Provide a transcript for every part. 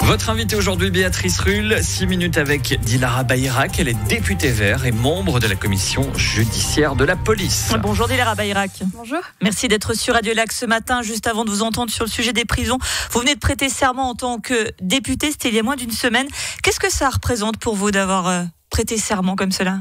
Votre invitée aujourd'hui, Béatrice Rulle, 6 minutes avec Dilara Bayrak. Elle est députée Vert et membre de la commission judiciaire de la police. Bonjour Dilara Bayrak. Bonjour. Merci d'être sur Radio Lac ce matin. Juste avant de vous entendre sur le sujet des prisons, vous venez de prêter serment en tant que députée, c'était il y a moins d'une semaine. Qu'est-ce que ça représente pour vous d'avoir prêté serment comme cela ?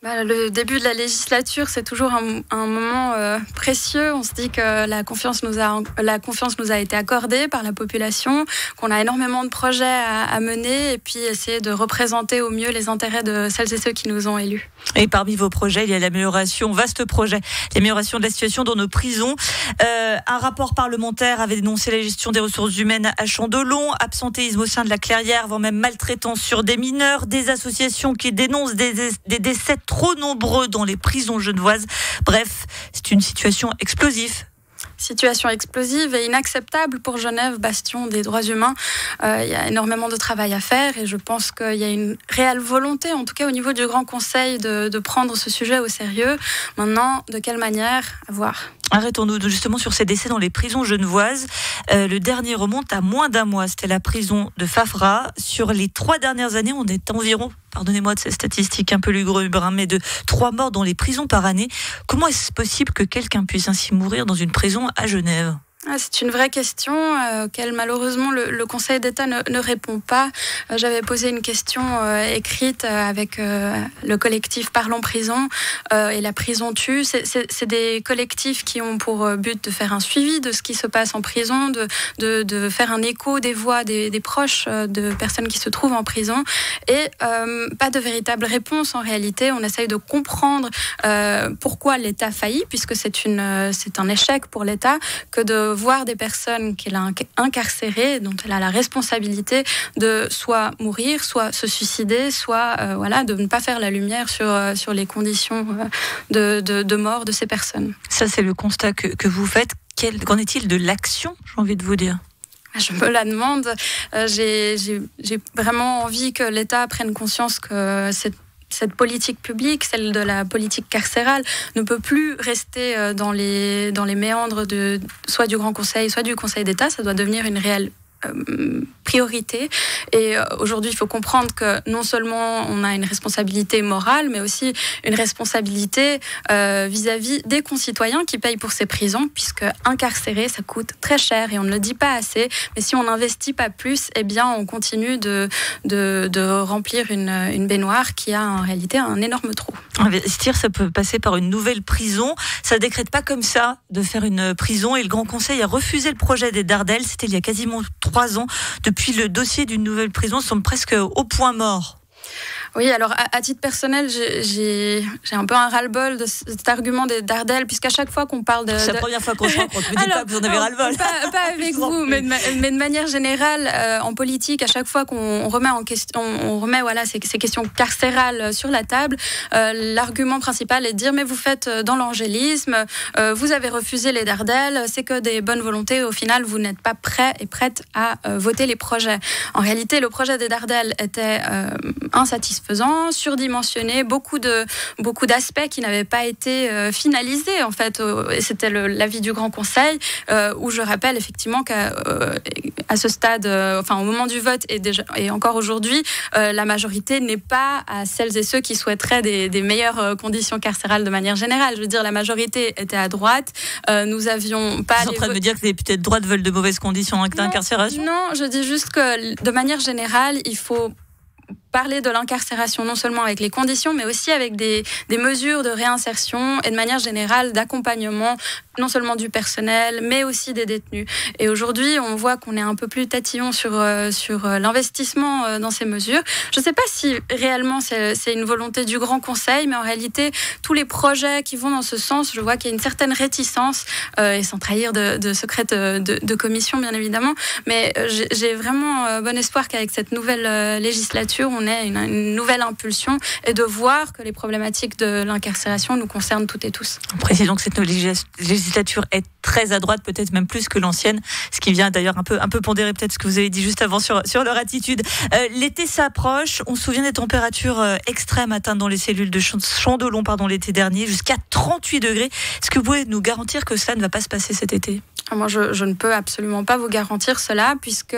Le début de la législature, c'est toujours un moment précieux. On se dit que la confiance nous a été accordée par la population, qu'on a énormément de projets à mener et puis essayer de représenter au mieux les intérêts de celles et ceux qui nous ont élus. Et parmi vos projets, il y a l'amélioration, vaste projet, l'amélioration de la situation dans nos prisons. Un rapport parlementaire avait dénoncé la gestion des ressources humaines à Chandelon, absentéisme au sein de la Clairière, voire même maltraitance sur des mineurs, des associations qui dénoncent des décès trop nombreux dans les prisons genevoises. Bref, c'est une situation explosive. Situation explosive et inacceptable pour Genève, bastion des droits humains. Il y a énormément de travail à faire et je pense qu'il y a une réelle volonté, en tout cas au niveau du Grand Conseil, de prendre ce sujet au sérieux. Maintenant, de quelle manière ? À voir. Arrêtons-nous justement sur ces décès dans les prisons genevoises. Le dernier remonte à moins d'un mois. C'était la prison de Fafra. Sur les 3 dernières années, on est environ, pardonnez-moi de ces statistiques un peu lugubres, mais de 3 morts dans les prisons par année. Comment est-ce possible que quelqu'un puisse ainsi mourir dans une prison à Genève ? C'est une vraie question auquel malheureusement le Conseil d'État ne répond pas. J'avais posé une question écrite avec le collectif Parlons Prison et la Prison Tue. C'est des collectifs qui ont pour but de faire un suivi de ce qui se passe en prison, de faire un écho des voix des proches de personnes qui se trouvent en prison et pas de véritable réponse en réalité. On essaye de comprendre pourquoi l'État faillit, puisque c'est un échec pour l'État que de voir des personnes qu'elle a incarcérées, dont elle a la responsabilité de soit mourir, soit se suicider, soit de ne pas faire la lumière sur les conditions de mort de ces personnes. Ça, c'est le constat que vous faites. Qu'en est-il de l'action, j'ai envie de vous dire ? Je me la demande. J'ai vraiment envie que l'État prenne conscience que cette politique publique, celle de la politique carcérale, ne peut plus rester dans les méandres soit du Grand Conseil, soit du Conseil d'État. Ça doit devenir une réelle priorité. Et aujourd'hui, il faut comprendre que non seulement on a une responsabilité morale, mais aussi une responsabilité vis-à-vis des concitoyens qui payent pour ces prisons, puisque incarcérer, ça coûte très cher et on ne le dit pas assez. Mais si on n'investit pas plus, eh bien, on continue de remplir une baignoire qui a en réalité un énorme trou. Investir, ça peut passer par une nouvelle prison. Ça ne décrète pas comme ça de faire une prison. Et le Grand Conseil a refusé le projet des Dardanelles. C'était il y a quasiment 3 ans. Depuis, le dossier d'une nouvelle prison semble presque au point mort. Oui, alors à titre personnel, j'ai un peu un ras-le-bol de cet argument des Dardanelles, puisqu'à chaque fois qu'on parle de... C'est la première fois qu'on se rencontre, ne me dites pas que vous en avez ras-le-bol. Pas avec vous, mais de manière générale, en politique, à chaque fois qu'on remet en question, ces questions carcérales sur la table, l'argument principal est de dire, mais vous faites dans l'angélisme, vous avez refusé les Dardanelles, c'est que des bonnes volontés, au final, vous n'êtes pas prêts et prêtes à voter les projets. En réalité, le projet des Dardanelles était insatisfaisant, surdimensionné, beaucoup d'aspects qui n'avaient pas été finalisés en fait. Et c'était l'avis du Grand Conseil où je rappelle effectivement qu'à ce stade, au moment du vote et encore aujourd'hui, la majorité n'est pas à celles et ceux qui souhaiteraient des meilleures conditions carcérales de manière générale. Je veux dire, la majorité était à droite. Nous avions pas. Vous êtes en train de me dire que les députés de droite veulent de mauvaises conditions d'incarcération ? Non, je dis juste que de manière générale, il faut parler de l'incarcération, non seulement avec les conditions, mais aussi avec des mesures de réinsertion et de manière générale d'accompagnement, non seulement du personnel, mais aussi des détenus. Et aujourd'hui, on voit qu'on est un peu plus tatillon sur l'investissement dans ces mesures. Je ne sais pas si réellement c'est une volonté du Grand Conseil, mais en réalité, tous les projets qui vont dans ce sens, je vois qu'il y a une certaine réticence, et sans trahir de secret de commission, bien évidemment, mais j'ai vraiment bon espoir qu'avec cette nouvelle législature, on ait une nouvelle impulsion et de voir que les problématiques de l'incarcération nous concernent toutes et tous. Précisons que cette législature est très à droite, peut-être même plus que l'ancienne, ce qui vient d'ailleurs un peu pondérer peut-être ce que vous avez dit juste avant sur leur attitude. L'été s'approche, on se souvient des températures extrêmes atteintes dans les cellules de Chandelon l'été dernier, jusqu'à 38 degrés. Est-ce que vous pouvez nous garantir que cela ne va pas se passer cet été ? Moi, je ne peux absolument pas vous garantir cela, puisque,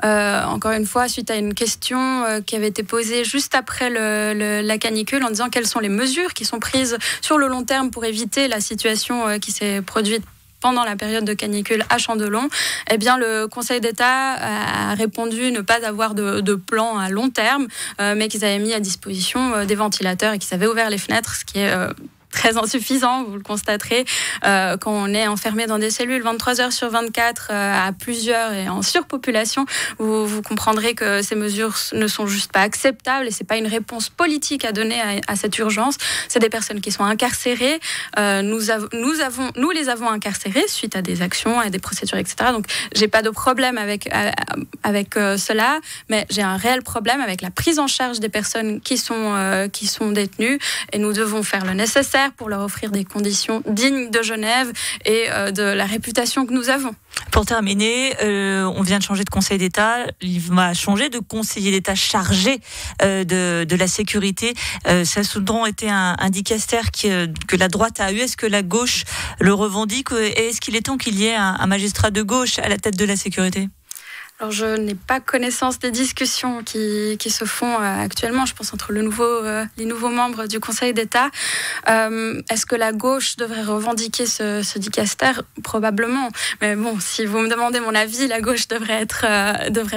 encore une fois, suite à une question qui avait été posée juste après la canicule, en disant quelles sont les mesures qui sont prises sur le long terme pour éviter la situation qui s'est produite pendant la période de canicule à Chandelon, eh bien, le Conseil d'État a répondu ne pas avoir de plan à long terme, mais qu'ils avaient mis à disposition des ventilateurs et qu'ils avaient ouvert les fenêtres, ce qui est très insuffisant, vous le constaterez, quand on est enfermé dans des cellules 23 heures sur 24 à plusieurs et en surpopulation, vous comprendrez que ces mesures ne sont juste pas acceptables et c'est pas une réponse politique à donner à cette urgence. C'est des personnes qui sont incarcérées. Nous les avons incarcérées suite à des actions, à des procédures, etc. Donc, j'ai pas de problème avec cela, mais j'ai un réel problème avec la prise en charge des personnes qui sont détenues et nous devons faire le nécessaire pour leur offrir des conditions dignes de Genève et de la réputation que nous avons. Pour terminer, on vient de changer de Conseil d'État. Il va changer de conseiller d'État chargé de la sécurité. Ça a souvent été un dicaster que la droite a eu. Est-ce que la gauche le revendique et est-ce qu'il est temps qu'il y ait un magistrat de gauche à la tête de la sécurité ? Alors, je n'ai pas connaissance des discussions qui se font actuellement, je pense, entre les nouveaux membres du Conseil d'État. Est-ce que la gauche devrait revendiquer ce dicaster ? Probablement. Mais bon, si vous me demandez mon avis, la gauche devrait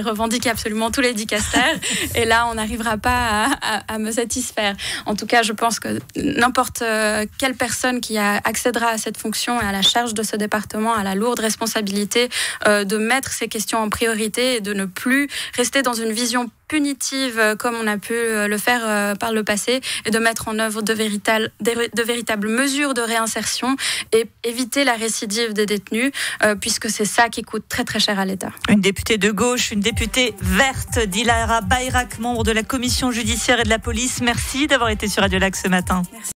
revendiquer absolument tous les dicasters. Et là, on n'arrivera pas à me satisfaire. En tout cas, je pense que n'importe quelle personne qui accédera à cette fonction et à la charge de ce département a la lourde responsabilité de mettre ces questions en priorité et de ne plus rester dans une vision punitive comme on a pu le faire par le passé et de mettre en œuvre de véritables mesures de réinsertion et éviter la récidive des détenus puisque c'est ça qui coûte très très cher à l'État. Une députée de gauche, une députée verte, Dilara Bayrak, membre de la commission judiciaire et de la police. Merci d'avoir été sur Radio Lac ce matin. Merci.